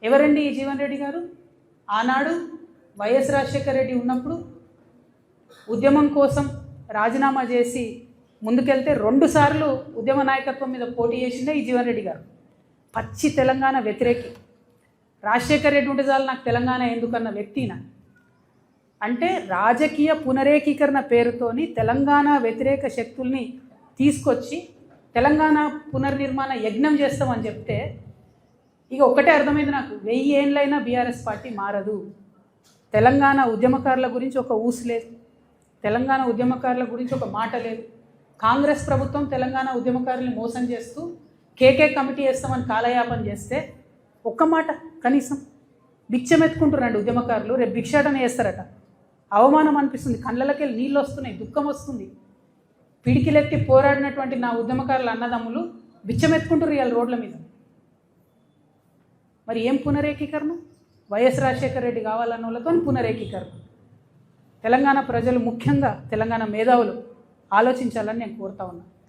ఎవరండి ఈ జీవన్ రెడ్డి గారు? ఆనాడు వైఎస్ రాజశేఖర రెడ్డి ఉన్నప్పుడు ఉద్యమం కోసం రాజీనామా చేసి ముందుకెళ్తే 2 సార్లు ఉద్యమ నాయకత్వం మీద పోటీ చేసిందే ఈ జీవన్ రెడ్డి గారు. పచ్చి తెలంగాణ వ్యతిరేకి. రాజశేఖర రెడ్డి ఉంటే చాలు నాకు తెలంగాణ ఎందుకన్న వ్యక్తిన. అంటే రాజకీయ పునరేకీకరణ పేరుతోని తెలంగాణ వ్యతిరేక శక్తుల్ని తీసుకొచ్చి తెలంగాణ పునర్నిర్మాణ యజ్ఞం చేస్తామని చెప్తే ఇక ఒక్కటే అర్థమైంది నాకు, 1000 ఏళ్ళైనా బీఆర్ఎస్ పార్టీ మారదు. తెలంగాణ ఉద్యమకారుల గురించి ఒక ఊసు లేదు, తెలంగాణ ఉద్యమకారుల గురించి ఒక మాట లేదు. కాంగ్రెస్ ప్రభుత్వం తెలంగాణ ఉద్యమకారుల్ని మోసం చేస్తూ కేకే కమిటీ వేస్తామని కాలయాపన చేస్తే ఒక్క మాట కనీసం భిక్షమెత్తుకుంటున్నారండి ఉద్యమకారులు. రేపు భిక్షాటన చేస్తారట. అవమానం అనిపిస్తుంది, కళ్ళకి నీళ్ళు వస్తున్నాయి, దుఃఖం వస్తుంది. పిడికిలెత్తి పోరాడినటువంటి నా ఉద్యమకారుల అన్నదమ్ములు భిక్షమెత్తుకుంటారు ఇవాళ రోడ్ల మీద. మరి ఏం పునరేకీకరణ? వైఎస్ రాజశేఖర రెడ్డి కావాలన్న వాళ్ళతో పునరేకీకరణ. తెలంగాణ ప్రజలు, ముఖ్యంగా తెలంగాణ మేధావులు ఆలోచించాలని నేను కోరుతా ఉన్నాను.